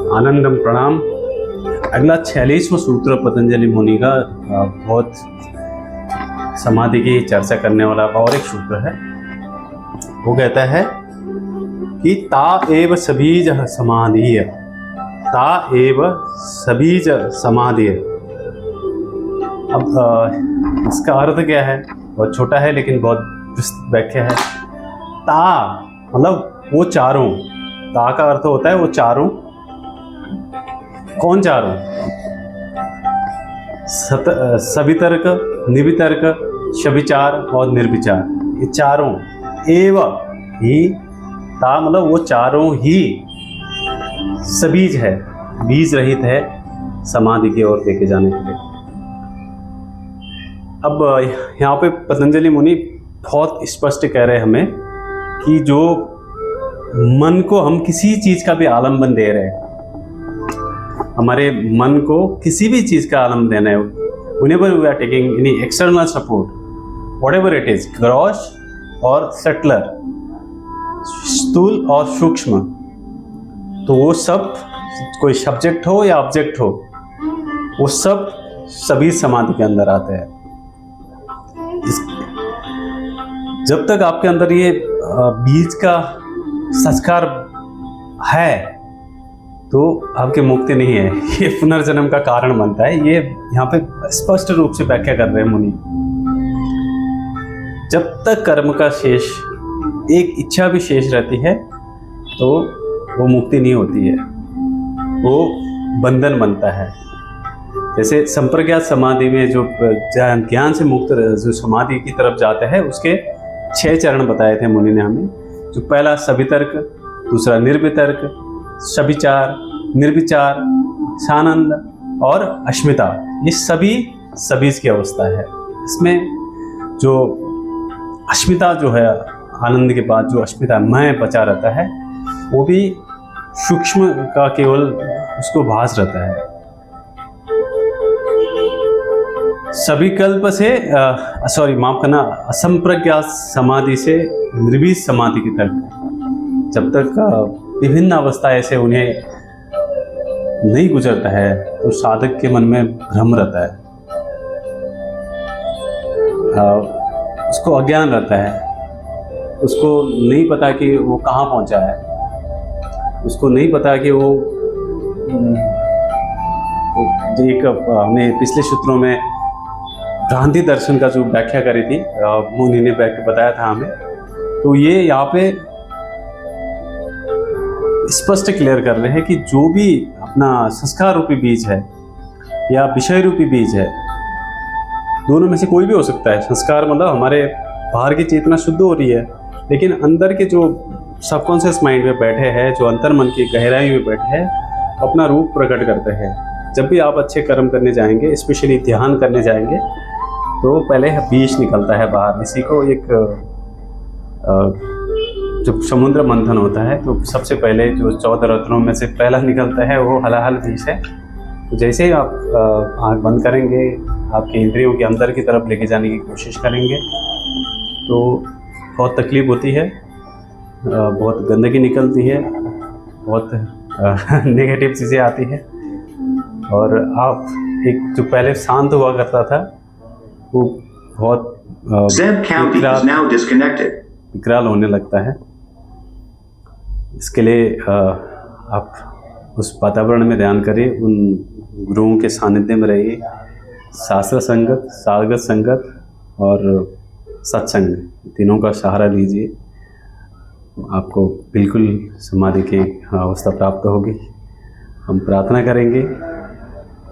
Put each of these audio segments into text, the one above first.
आनंदम प्रणाम। अगला 46वां सूत्र पतंजलि मुनि का बहुत समाधि की चर्चा करने वाला और एक सूत्र है। वो कहता है कि ता एव सबीज समाधि, ता एव सबीज समाधि। अब इसका अर्थ क्या है? बहुत छोटा है लेकिन बहुत विस्तृत व्याख्या है। ता मतलब वो चारों, ता का अर्थ होता है वो चारों। कौन चारों? सवितर्क, निवितर्क, शविचार और निर्विचार, ये चारों एव ही, ता मतलब वो चारों ही सबीज है, बीज रहित है समाधि की ओर लेके जाने के लिए। अब यहाँ पे पतंजलि मुनि बहुत स्पष्ट कह रहे हैं हमें कि जो मन को हम किसी चीज का भी आलम्बन दे रहे हैं, हमारे मन को किसी भी चीज का आलम्बन देना है, whenever we are taking any external support, whatever it is, gross और सेटलर, स्थूल और सूक्ष्म, तो वो सब, कोई सब्जेक्ट हो या ऑब्जेक्ट हो, वो सब सभी समाधि के अंदर आते हैं। जब तक आपके अंदर ये बीज का संस्कार है तो आपकी मुक्ति नहीं है, ये पुनर्जन्म का कारण बनता है। ये यहाँ पे स्पष्ट रूप से व्याख्या कर रहे हैं मुनि। जब तक कर्म का शेष, एक इच्छा भी शेष रहती है तो वो मुक्ति नहीं होती है, वो बंधन बनता है। जैसे संप्रज्ञात समाधि में जो ज्ञान से मुक्त जो समाधि की तरफ जाता है, उसके 6 चरण बताए थे मुनि ने हमें। जो पहला सवितर्क, दूसरा निर्वितर्क, शविचार, निर्विचार, सानंद और अस्मिता, ये सभी सबीज की अवस्था है। इसमें जो अस्मिता जो है, आनंद के बाद जो अस्मिता मैं बचा रहता है, वो भी सूक्ष्म का केवल उसको भास रहता है। सविकल्प से माफ करना, असंप्रज्ञात समाधि से निर्वीज समाधि की तरफ जब तक विभिन्न अवस्था ऐसे उन्हें नहीं गुजरता है तो साधक के मन में भ्रम रहता है, उसको अज्ञान रहता है, उसको नहीं पता कि वो कहाँ पहुँचा है, उसको नहीं पता कि वो एक, हमने पिछले सूत्रों में भ्रांति दर्शन का जो व्याख्या करी थी, मुनि ने बताया था हमें, तो ये यहाँ पे स्पष्ट क्लियर कर रहे हैं कि जो भी अपना संस्कार रूपी बीज है या विषय रूपी बीज है, दोनों में से कोई भी हो सकता है। संस्कार मतलब हमारे बाहर की चेतना शुद्ध हो रही है, लेकिन अंदर के जो सबकॉन्शियस माइंड में बैठे हैं, जो अंतर्मन की गहराई में बैठे हैं, अपना रूप प्रकट करते हैं। जब भी आप अच्छे कर्म करने जाएंगे, स्पेशली ध्यान करने जाएंगे, तो पहले बीज निकलता है बाहर। इसी को एक जब समुद्र मंथन होता है तो सबसे पहले जो 14 रत्नों में से पहला निकलता है वो हलाहल बीज है। तो जैसे ही आप आँख बंद करेंगे, आपके इंद्रियों के अंदर की तरफ लेके जाने की कोशिश करेंगे तो बहुत तकलीफ होती है, बहुत गंदगी निकलती है, बहुत नेगेटिव चीज़ें आती है, और आप एक जो पहले शांत हुआ करता था वो बहुत विकराल होने लगता है। इसके लिए आप उस वातावरण में ध्यान करिए, उन गुरुओं के सानिध्य में रहिए, शास्त्र संगत, साधगत संगत और सत्संग, तीनों का सहारा लीजिए, आपको बिल्कुल समाधि की अवस्था प्राप्त होगी। हम प्रार्थना करेंगे,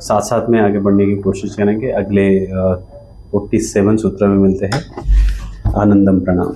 साथ साथ में आगे बढ़ने की कोशिश करेंगे। अगले 47 सूत्र में मिलते हैं। आनंदम प्रणाम।